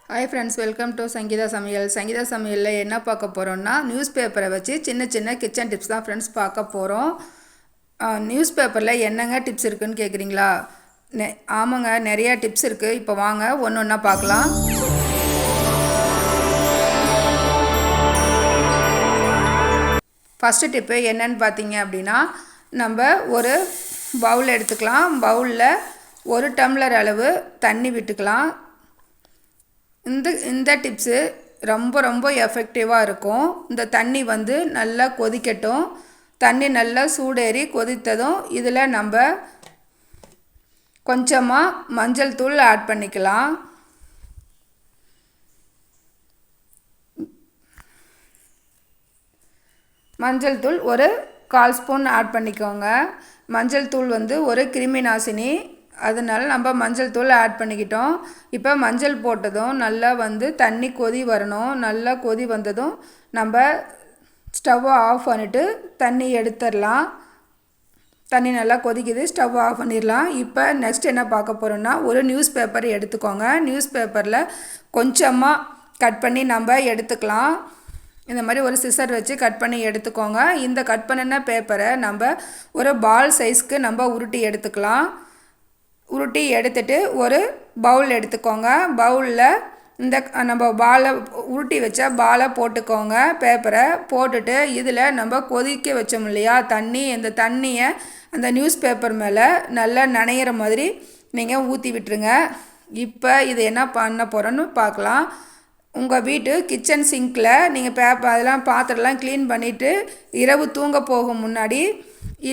Hi friends, welcome to Sangeetha சமையல். சங்கீதா சமையலில் என்ன பார்க்க போகிறோம்னா, நியூஸ் பேப்பரை வச்சு சின்ன சின்ன கிச்சன் டிப்ஸ் தான் ஃப்ரெண்ட்ஸ் பார்க்க போகிறோம். நியூஸ் பேப்பரில் என்னங்க டிப்ஸ் இருக்குதுன்னு கேட்குறீங்களா? ஆமாங்க, நிறையா டிப்ஸ் இருக்குது. இப்போ வாங்க ஒன்று ஒன்றா பார்க்கலாம். ஃபஸ்ட்டு டிப்பு என்னன்னு பார்த்தீங்க அப்படின்னா, நம்ம ஒரு பவுல் எடுத்துக்கலாம். பவுலில் 1 டம்ளர் அளவு தண்ணி விட்டுக்கலாம். இந்த டிப்ஸு ரொம்ப ரொம்ப எஃபெக்டிவாக இருக்கும். இந்த தண்ணி வந்து நல்லா கொதிக்கட்டும். தண்ணி நல்லா சூடேறி கொதித்ததும் இதில் நம்ம கொஞ்சமாக மஞ்சள் தூள் ஆட் பண்ணிக்கலாம். மஞ்சள் தூள் ஒரு 1/4 ஸ்பூன் ஆட் பண்ணிக்கோங்க. மஞ்சள் தூள் வந்து ஒரு கிருமி நாசினி, அதனால் நம்ம மஞ்சள் தூள் ஆட் பண்ணிக்கிட்டோம். இப்போ மஞ்சள் போட்டதும் நல்லா வந்து தண்ணி கொதி வரணும். நல்லா கொதி வந்ததும் நம்ம ஸ்டவ்வை ஆஃப் பண்ணிவிட்டு தண்ணி எடுத்துடலாம். தண்ணி நல்லா கொதிக்குது, ஸ்டவ் ஆஃப் பண்ணிடலாம். இப்போ நெக்ஸ்ட் என்ன பார்க்க போகிறோன்னா, ஒரு நியூஸ் பேப்பர் எடுத்துக்கோங்க. நியூஸ் பேப்பரில் கொஞ்சமாக கட் பண்ணி நம்ம எடுத்துக்கலாம். இந்த மாதிரி ஒரு சிசர் வச்சு கட் பண்ணி எடுத்துக்கோங்க. இந்த கட் பண்ணின பேப்பரை நம்ம ஒரு பால் சைஸ்க்கு நம்ம உருட்டி எடுத்துக்கலாம். உருட்டி எடுத்துட்டு ஒரு பவுல் எடுத்துக்கோங்க. பவுலில் இந்த நம்ம உருட்டி வச்ச பாலை போட்டுக்கோங்க. பேப்பரை போட்டுட்டு இதில் நம்ம கொதிக்க வச்சோம் இல்லையா தண்ணி, இந்த தண்ணியை அந்த நியூஸ் பேப்பர் மேலே நல்லா நனையிற மாதிரி நீங்கள் ஊற்றி விட்டுருங்க. இப்போ இது என்ன பண்ண போகிறோன்னு பார்க்கலாம். உங்கள் வீட்டு கிச்சன் சிங்கில் நீங்கள் அதெல்லாம் பாத்திரம்லாம் க்ளீன் பண்ணிவிட்டு இரவு தூங்க போகும் முன்னாடி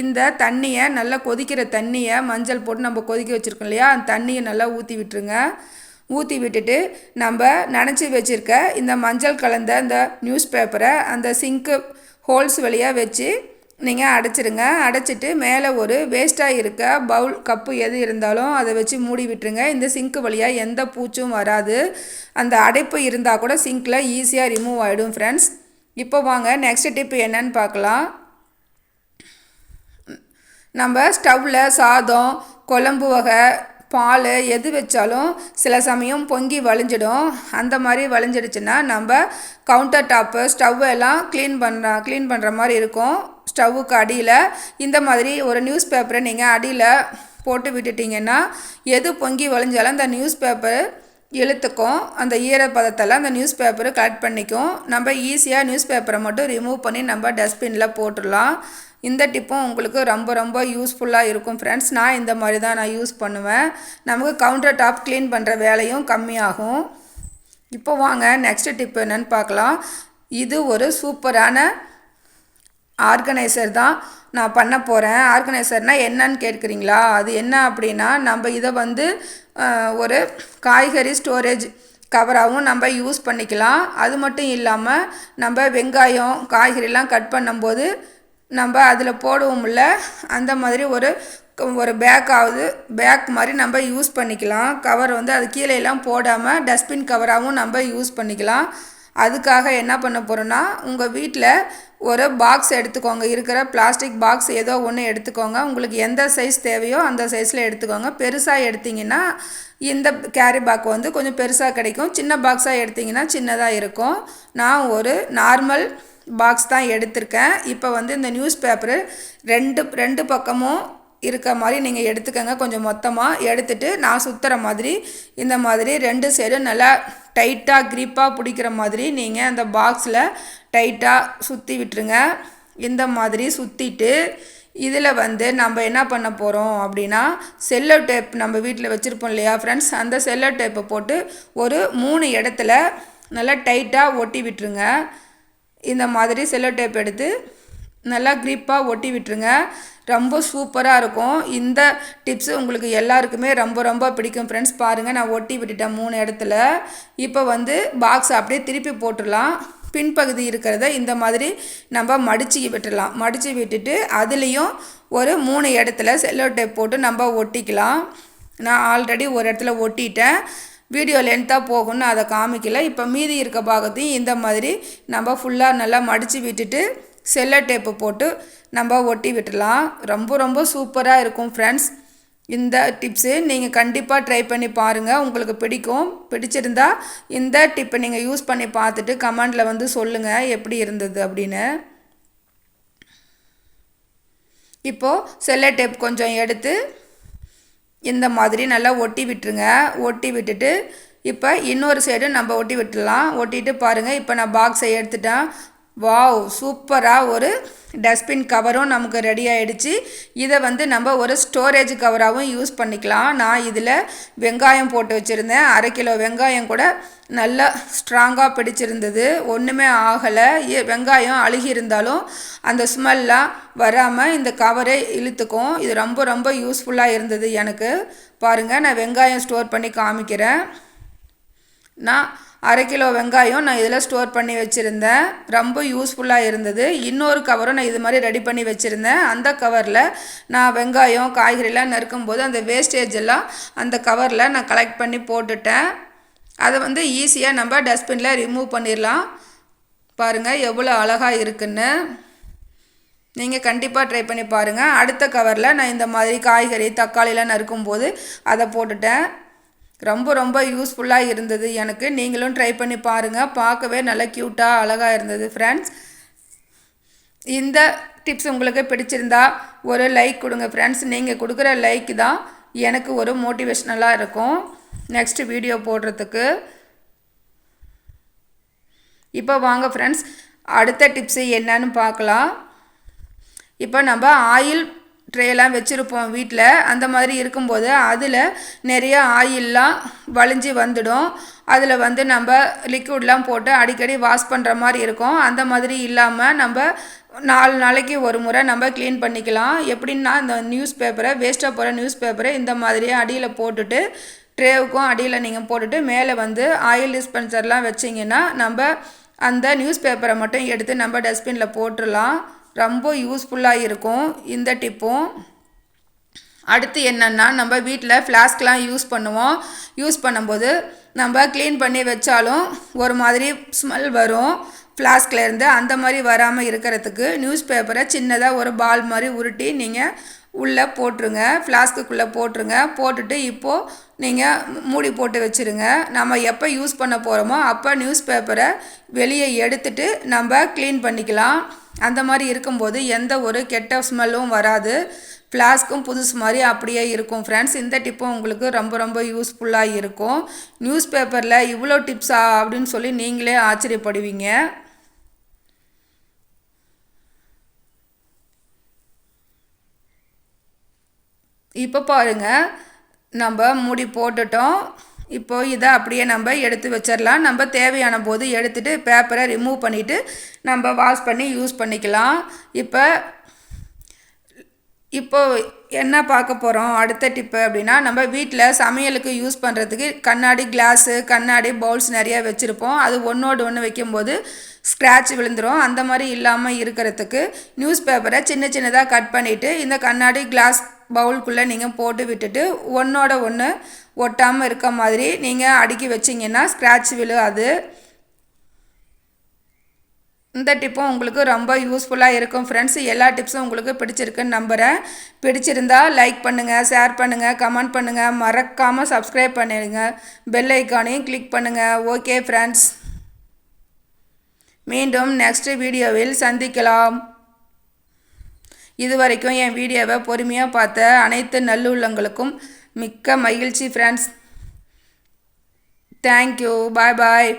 இந்த தண்ணியை நல்லா கொதிக்கிற தண்ணியை மஞ்சள் போட்டு நம்ம கொதிக்க வச்சுருக்கோம் இல்லையா, அந்த தண்ணியை நல்லா ஊற்றி விட்டுருங்க. ஊற்றி விட்டுட்டு நம்ம நனைச்சி வச்சுருக்க இந்த மஞ்சள் கலந்த இந்த நியூஸ் பேப்பரை அந்த சிங்க்கு ஹோல்ஸ் வழியாக வச்சு நீங்கள் அடைச்சிருங்க. அடைச்சிட்டு மேலே ஒரு வேஸ்ட்டாக இருக்க பவுல் கப்பு எது இருந்தாலும் அதை வச்சு மூடி விட்டுருங்க. இந்த சிங்க்கு வழியாக எந்த பூச்சும் வராது. அந்த அடைப்பு இருந்தால் கூட சிங்கில் ஈஸியாக ரிமூவ் ஆகிடும் ஃப்ரெண்ட்ஸ். இப்போ வாங்க நெக்ஸ்ட் டிப் என்னன்னு பார்க்கலாம். நம்ம ஸ்டவ்வில் சாதம், குழம்பு வகை, பால் எது வச்சாலும் சில சமயம் பொங்கி வழிஞ்சிடும். அந்த மாதிரி வழிஞ்சிடுச்சுன்னா நம்ம கவுண்டர் டாப்பு ஸ்டவ் எல்லாம் க்ளீன் பண்ணுற மாதிரி இருக்கும். ஸ்டவ்வுக்கு அடியில் இந்த மாதிரி ஒரு நியூஸ் பேப்பரை நீங்கள் அடியில் போட்டு விட்டுட்டிங்கன்னா எது பொங்கி வழிஞ்சாலும் அந்த நியூஸ் பேப்பர் இழுத்துக்கும். அந்த ஈரப்பதத்தெல்லாம் அந்த நியூஸ் பேப்பரை கலெக்ட் பண்ணிக்கும். நம்ம ஈஸியாக நியூஸ் பேப்பரை மட்டும் ரிமூவ் பண்ணி நம்ம டஸ்ட்பினில் போட்டுடலாம். இந்த டிப்பும் உங்களுக்கு ரொம்ப ரொம்ப யூஸ்ஃபுல்லாக இருக்கும் ஃப்ரெண்ட்ஸ். நான் இந்த மாதிரி தான் நான் யூஸ் பண்ணுவேன். நமக்கு கவுண்டர் டாப் க்ளீன் பண்ணுற வேலையும் கம்மியாகும். இப்போ வாங்க நெக்ஸ்ட் டிப் என்னன்னு பார்க்கலாம். இது ஒரு சூப்பரான ஆர்கனைசர் தான் நான் பண்ண போகிறேன். ஆர்கனைசர்னால் என்னன்னு கேட்குறீங்களா? அது என்ன அப்படின்னா, நம்ம இதை வந்து ஒரு காய்கறி ஸ்டோரேஜ் கவராகவும் நம்ம யூஸ் பண்ணிக்கலாம். அது மட்டும் இல்லாமல் நம்ம வெங்காயம் காய்கறிலாம் கட் பண்ணும்போது நம்ம அதில் போடுவோம்ல, அந்த மாதிரி ஒரு பேக் மாதிரி நம்ம யூஸ் பண்ணிக்கலாம். கவர் வந்து அது கீழேலாம் போடாமல் டஸ்ட்பின் கவராகவும் நம்ம யூஸ் பண்ணிக்கலாம். அதுக்காக என்ன பண்ண போகிறோன்னா, உங்கள் வீட்டில் ஒரு பாக்ஸ் எடுத்துக்கோங்க. இருக்கிற பிளாஸ்டிக் பாக்ஸ் ஏதோ ஒன்று எடுத்துக்கோங்க. உங்களுக்கு எந்த சைஸ் தேவையோ அந்த சைஸில் எடுத்துக்கோங்க. பெருசாக எடுத்திங்கன்னா இந்த கேரி பேக் வந்து கொஞ்சம் பெருசாக கிடைக்கும். சின்ன பாக்ஸாக எடுத்திங்கன்னா சின்னதாக இருக்கும். நான் ஒரு நார்மல் பாக்ஸ் தான் எடுத்திருக்கேன். இப்போ வந்து இந்த நியூஸ் பேப்பரு ரெண்டு பக்கமும் இருக்க மாதிரி நீங்கள் எடுத்துக்கோங்க. கொஞ்சம் மொத்தமாக எடுத்துகிட்டு நான் சுற்றுற மாதிரி இந்த மாதிரி 2 சைடும் நல்லா டைட்டாக க்ரிப்பாக பிடிக்கிற மாதிரி நீங்கள் அந்த பாக்ஸில் டைட்டாக சுற்றி விட்டுருங்க. இந்த மாதிரி சுற்றிட்டு இதில் வந்து நம்ம என்ன பண்ண போகிறோம் அப்படின்னா, செல்லோ டேப் நம்ம வீட்டில் வச்சுருப்போம் இல்லையா ஃப்ரெண்ட்ஸ், அந்த செல்லோ டேப்பை போட்டு ஒரு 3 இடத்துல நல்லா டைட்டாக ஒட்டி விட்டுருங்க. இந்த மாதிரி செல்லோ டேப் எடுத்து நல்லா க்ரிப்பாக ஒட்டி விட்டுருங்க. ரொம்ப சூப்பராக இருக்கும். இந்த டிப்ஸு உங்களுக்கு எல்லாருக்குமே ரொம்ப ரொம்ப பிடிக்கும் ஃப்ரெண்ட்ஸ். பாருங்கள், நான் ஒட்டி விட்டுட்டேன் 3 இடத்துல. இப்போ வந்து பாக்ஸ் அப்படியே திருப்பி போட்டுடலாம். பின்பகுதி இருக்கிறத இந்த மாதிரி நம்ம மடித்து விட்டுடலாம். மடித்து விட்டுட்டு அதுலேயும் ஒரு 3 இடத்துல செல்லோ டேப் போட்டு நம்ம ஒட்டிக்கலாம். நான் ஆல்ரெடி ஒரு இடத்துல ஒட்டிட்டேன். வீடியோ லென்த்தாக போகும்னு அதை காமிக்கல. இப்போ மீதி இருக்க பாகத்தையும் இந்த மாதிரி நம்ம ஃபுல்லாக நல்லா மடித்து விட்டுட்டு செல்லோ டேப்பு போட்டு நம்ம ஒட்டி விட்டுடலாம். ரொம்ப ரொம்ப சூப்பராக இருக்கும் ஃப்ரெண்ட்ஸ். இந்த டிப்ஸு நீங்கள் கண்டிப்பாக ட்ரை பண்ணி பாருங்கள், உங்களுக்கு பிடிக்கும். பிடிச்சிருந்தா இந்த டிப்பை நீங்கள் யூஸ் பண்ணி பார்த்துட்டு கமெண்டில் வந்து சொல்லுங்கள் எப்படி இருந்தது அப்படின்னு. இப்போது செல்லோ டேப் கொஞ்சம் எடுத்து இந்த மாதிரி நல்லா ஒட்டி விட்டுருங்க. ஒட்டி விட்டுட்டு இப்போ இன்னொரு சைடு நம்ம ஒட்டி விட்டுடலாம். ஒட்டிட்டு பாருங்கள், இப்போ நான் பாக்ஸை எடுத்துட்டேன். வாவ், சூப்பராக ஒரு டஸ்ட்பின் கவரும் நமக்கு ரெடி ஆகிடுச்சு. இதை வந்து நம்ம ஒரு ஸ்டோரேஜ் கவராகவும் யூஸ் பண்ணிக்கலாம். நான் இதில் வெங்காயம் போட்டு வச்சுருந்தேன். 1/2 கிலோ வெங்காயம் கூட நல்லா ஸ்ட்ராங்காக பிடிச்சிருந்தது, ஒன்றுமே ஆகலை. வெங்காயம் அழுகி இருந்தாலும் அந்த ஸ்மெல்லாம் வராமல் இந்த கவரை இழுத்துக்கும். இது ரொம்ப ரொம்ப யூஸ்ஃபுல்லாக இருந்தது எனக்கு. பாருங்கள், நான் வெங்காயம் ஸ்டோர் பண்ணி காமிக்கிறேன். நான் 1/2 கிலோ வெங்காயம் நான் இதில் ஸ்டோர் பண்ணி வச்சுருந்தேன். ரொம்ப யூஸ்ஃபுல்லாக இருந்தது. இன்னொரு கவரும் நான் இது மாதிரி ரெடி பண்ணி வச்சுருந்தேன். அந்த கவரில் நான் வெங்காயம் காய்கறிலாம் நறுக்கும்போது அந்த வேஸ்டேஜ் எல்லாம் அந்த கவரில் நான் கலெக்ட் பண்ணி போட்டுட்டேன். அதை வந்து ஈஸியாக நம்ம டஸ்ட்பினில் ரிமூவ் பண்ணிடலாம். பாருங்கள் எவ்வளோ அழகாக இருக்குன்னு. நீங்கள் கண்டிப்பாக ட்ரை பண்ணி பாருங்கள். அடுத்த கவரில் நான் இந்த மாதிரி காய்கறி தக்காளிலாம் நறுக்கும்போது அதை போட்டுட்டேன். ரொம்ப ரொம்ப யூஸ்ஃபுல்லாக இருந்தது எனக்கு. நீங்களும் ட்ரை பண்ணி பாருங்கள். பார்க்கவே நல்லா க்யூட்டாக அழகாக இருந்தது ஃப்ரெண்ட்ஸ். இந்த டிப்ஸ் உங்களுக்கு பிடிச்சிருந்தா ஒரு லைக் கொடுங்க ஃப்ரெண்ட்ஸ். நீங்கள் கொடுக்குற லைக் தான் எனக்கு ஒரு மோட்டிவேஷ்னலாக இருக்கும் நெக்ஸ்ட் வீடியோ போடுறதுக்கு. இப்போ வாங்க ஃப்ரெண்ட்ஸ், அடுத்த டிப்ஸு என்னன்னு பார்க்கலாம். இப்போ நம்ம ஆயில் ட்ரேலாம் வச்சுருப்போம் வீட்டில். அந்த மாதிரி இருக்கும்போது அதில் நிறைய ஆயிலெலாம் வழிஞ்சு வந்துடும். அதில் வந்து நம்ம லிக்விட்லாம் போட்டு அடிக்கடி வாஷ் பண்ணுற மாதிரி இருக்கும். அந்த மாதிரி இல்லாமல் நம்ம 4 நாளைக்கு ஒரு முறை நம்ம க்ளீன் பண்ணிக்கலாம். எப்படின்னா, இந்த நியூஸ் பேப்பரை வேஸ்ட்டாக போகிற நியூஸ் பேப்பரை இந்த மாதிரியே அடியில் போட்டுட்டு ட்ரேவுக்கும் அடியில் நீங்கள் போட்டுட்டு மேலே வந்து ஆயில் டிஸ்பென்சர்லாம் வச்சிங்கன்னா நம்ம அந்த நியூஸ் பேப்பரை மட்டும் எடுத்து நம்ம டஸ்ட்பினில் போட்டுடலாம். ரொம்ப யூஸ்ஃபுல்லாக இருக்கும் இந்த டிப்பும். அடுத்து என்னென்னா, நம்ம வீட்டில் ஃப்ளாஸ்க்லாம் யூஸ் பண்ணுவோம். யூஸ் பண்ணும்போது நம்ம க்ளீன் பண்ணி வச்சாலும் ஒரு மாதிரி ஸ்மெல் வரும் ஃப்ளாஸ்க்லேருந்து. அந்த மாதிரி வராமல் இருக்கிறதுக்கு நியூஸ் பேப்பரை சின்னதாக ஒரு பால் மாதிரி உருட்டி நீங்கள் உள்ளே போட்டுருங்க, ஃப்ளாஸ்க்குள்ளே போட்டுருங்க. போட்டுட்டு இப்போது நீங்கள் மூடி போட்டு வச்சுருங்க. நம்ம எப்போ யூஸ் பண்ண போகிறோமோ அப்போ நியூஸ் பேப்பரை வெளியே எடுத்துட்டு நம்ம க்ளீன் பண்ணிக்கலாம். அந்த மாதிரி இருக்கும்போது எந்த ஒரு கெட்ட ஸ்மெல்லும் வராது. ஃப்ளாஸ்க்கும் புதுசு மாதிரி அப்படியே இருக்கும் ஃப்ரெண்ட்ஸ். இந்த டிப்பும் உங்களுக்கு ரொம்ப ரொம்ப யூஸ்ஃபுல்லாக இருக்கும். நியூஸ் பேப்பரில் இவ்வளோ டிப்ஸா அப்படின்னு சொல்லி நீங்களே ஆச்சரியப்படுவீங்க. இப்போ பாருங்கள், நம்ம மூடி போட்டுட்டோம். இப்போது இதை அப்படியே நம்ம எடுத்து வச்சிடலாம். நம்ம தேவையான போது எடுத்துகிட்டு பேப்பரை ரிமூவ் பண்ணிவிட்டு நம்ம வாஷ் பண்ணி யூஸ் பண்ணிக்கலாம். இப்போ என்ன பார்க்க போகிறோம் அடுத்த டிப்பு அப்படின்னா, நம்ம வீட்டில் சமையலுக்கு யூஸ் பண்ணுறதுக்கு கண்ணாடி கிளாஸு, கண்ணாடி பவுல்ஸ் நிறையா வச்சுருப்போம். அது ஒன்றோடு ஒன்று வைக்கும்போது ஸ்க்ராட்ச் விழுந்துடும். அந்த மாதிரி இல்லாமல் இருக்கிறதுக்கு நியூஸ் பேப்பரை சின்ன சின்னதாக கட் பண்ணிவிட்டு இந்த கண்ணாடி கிளாஸ் பவுலுக்குள்ளே நீங்கள் போட்டு விட்டுட்டு ஒன்றோட ஒன்று ஒட்டாமல் இருக்க மாதிரி நீங்கள் அடுக்கி வச்சிங்கன்னா ஸ்க்ராட்ச் விழுகாது. இந்த டிப்பும் உங்களுக்கு ரொம்ப யூஸ்ஃபுல்லாக இருக்கும் ஃப்ரெண்ட்ஸ். எல்லா டிப்ஸும் உங்களுக்கு பிடிச்சிருக்குன்னு நம்புகிறேன். பிடிச்சிருந்தா லைக் பண்ணுங்கள், ஷேர் பண்ணுங்கள், கமெண்ட் பண்ணுங்கள், மறக்காமல் சப்ஸ்கிரைப் பண்ணிடுங்க, பெல் ஐக்கானையும் கிளிக் பண்ணுங்கள். ஓகே ஃப்ரெண்ட்ஸ், மீண்டும் நெக்ஸ்ட் வீடியோவில் சந்திக்கலாம். இதுவரைக்கும் என் வீடியோவை பொறுமையாக பார்த்த அனைத்து நல்லுள்ளங்களுக்கும் மிக்க மகிழ்ச்சி ஃப்ரெண்ட்ஸ். தேங்க்யூ. பாய் பாய்.